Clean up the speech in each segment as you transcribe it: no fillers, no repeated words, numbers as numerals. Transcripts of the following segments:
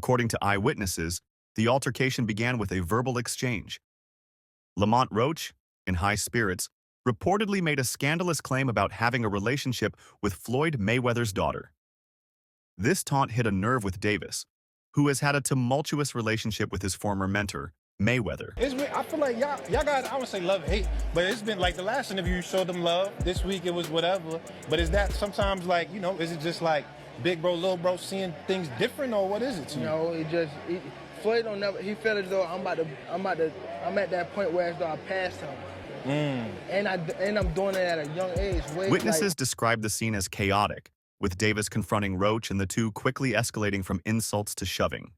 According to eyewitnesses, the altercation began with a verbal exchange. Lamont Roach, in high spirits, reportedly made a scandalous claim about having a relationship with Floyd Mayweather's daughter. This taunt hit a nerve with Davis, who has had a tumultuous relationship with his former mentor, Mayweather. I feel like y'all guys, I would say love, hate, but it's been like the last interview you showed them love. This week it was whatever. But is that sometimes like, is it just like big bro, little bro seeing things different, or what is it to you? No, Floyd don't never, he felt as though I'm at that point where as though I passed him. And I'm doing it at a young age. Witnesses described the scene as chaotic, with Davis confronting Roach and the two quickly escalating from insults to shoving.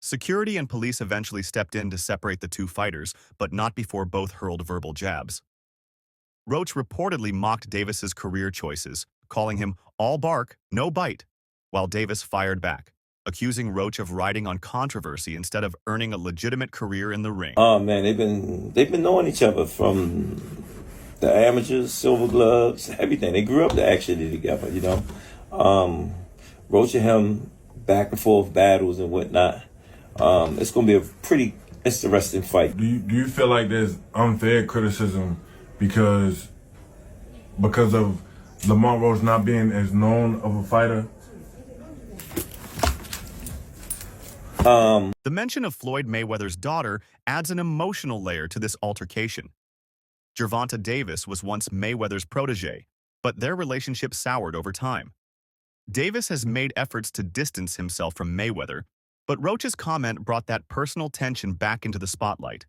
Security and police eventually stepped in to separate the two fighters, but not before both hurled verbal jabs. Roach reportedly mocked Davis's career choices, calling him all bark, no bite, while Davis fired back, accusing Roach of riding on controversy instead of earning a legitimate career in the ring. Oh man, they've been knowing each other from the amateurs, silver gloves, everything. They grew up actually together, Roach and him back and forth battles and whatnot. It's going to be a pretty interesting fight. Do you feel like there's unfair criticism because of Lamont Roach not being as known of a fighter? The mention of Floyd Mayweather's daughter adds an emotional layer to this altercation. Gervonta Davis was once Mayweather's protege, but their relationship soured over time. Davis has made efforts to distance himself from Mayweather, but Roach's comment brought that personal tension back into the spotlight.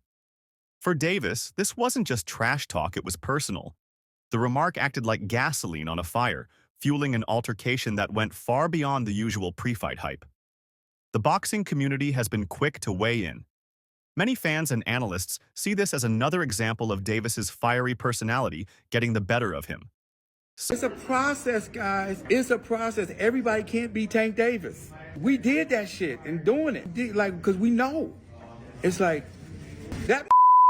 For Davis, this wasn't just trash talk, it was personal. The remark acted like gasoline on a fire, fueling an altercation that went far beyond the usual pre-fight hype. The boxing community has been quick to weigh in. Many fans and analysts see this as another example of Davis's fiery personality getting the better of him. It's a process, guys. It's a process. Everybody can't be Tank Davis. We did that shit and doing it. Because we know. It's like, that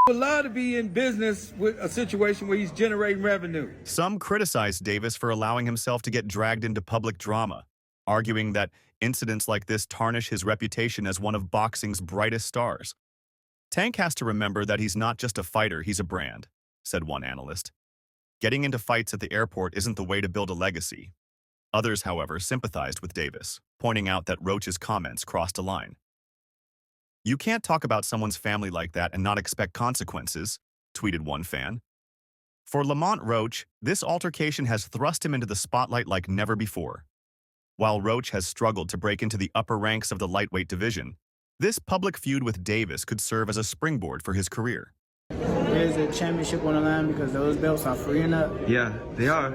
would love to be in business with a situation where he's generating revenue. Some criticized Davis for allowing himself to get dragged into public drama, arguing that incidents like this tarnish his reputation as one of boxing's brightest stars. Tank has to remember that he's not just a fighter, he's a brand, said one analyst. Getting into fights at the airport isn't the way to build a legacy. Others, however, sympathized with Davis, pointing out that Roach's comments crossed a line. You can't talk about someone's family like that and not expect consequences, tweeted one fan. For Lamont Roach, this altercation has thrust him into the spotlight like never before. While Roach has struggled to break into the upper ranks of the lightweight division, this public feud with Davis could serve as a springboard for his career. There's a championship on the line because those belts are freeing up. Yeah, they are.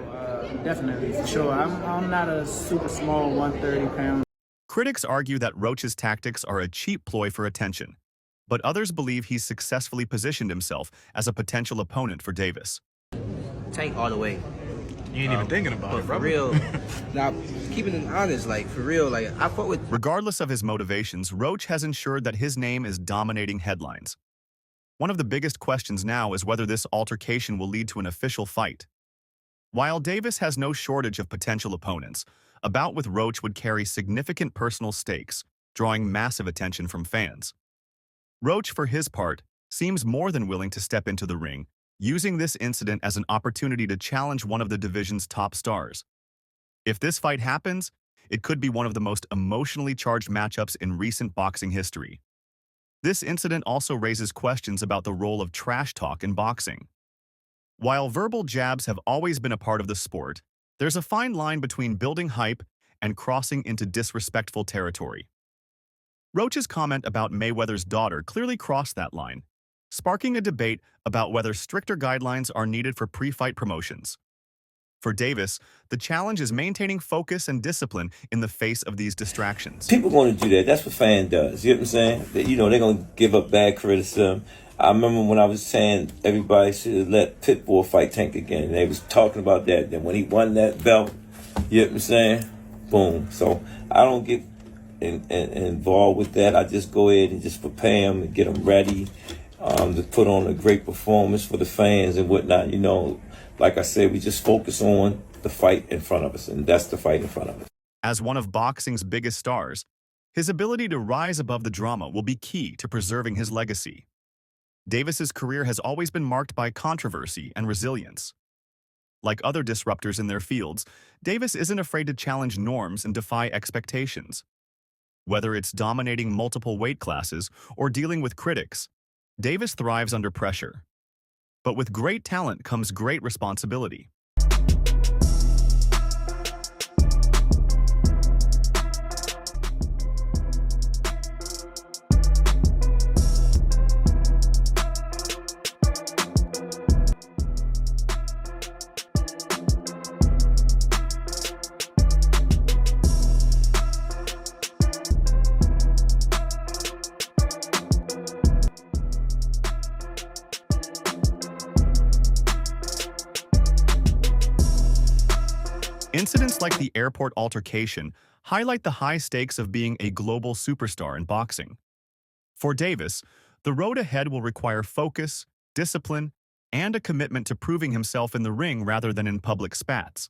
Definitely, for sure. I'm not a super small 130-pound. Critics argue that Roach's tactics are a cheap ploy for attention, but others believe he's successfully positioned himself as a potential opponent for Davis. Tank all the way. You ain't even thinking about it, for bro. real. Now, keeping it honest, for real, I fought with... Regardless of his motivations, Roach has ensured that his name is dominating headlines. One of the biggest questions now is whether this altercation will lead to an official fight. While Davis has no shortage of potential opponents, a bout with Roach would carry significant personal stakes, drawing massive attention from fans. Roach, for his part, seems more than willing to step into the ring, using this incident as an opportunity to challenge one of the division's top stars. If this fight happens, it could be one of the most emotionally charged matchups in recent boxing history. This incident also raises questions about the role of trash talk in boxing. While verbal jabs have always been a part of the sport, there's a fine line between building hype and crossing into disrespectful territory. Roach's comment about Mayweather's daughter clearly crossed that line, sparking a debate about whether stricter guidelines are needed for pre-fight promotions. For Davis, the challenge is maintaining focus and discipline in the face of these distractions. People going to do that. That's what fan does. You know what I'm saying? They're going to give up bad criticism. I remember when I was saying everybody should let Pitbull fight Tank again. And they was talking about that. Then when he won that belt, you know what I'm saying? Boom. So I don't get involved with that. I just go ahead and just prepare them and get them ready to put on a great performance for the fans and whatnot. Like I said, we just focus on the fight in front of us, and that's the fight in front of us. As one of boxing's biggest stars, His ability to rise above the drama will be key to preserving his legacy. Davis's career has always been marked by controversy and resilience. Like other disruptors in their fields, Davis isn't afraid to challenge norms and defy expectations. Whether it's dominating multiple weight classes or dealing with critics, Davis thrives under pressure. But with great talent comes great responsibility. Incidents like the airport altercation highlight the high stakes of being a global superstar in boxing. For Davis, the road ahead will require focus, discipline, and a commitment to proving himself in the ring rather than in public spats.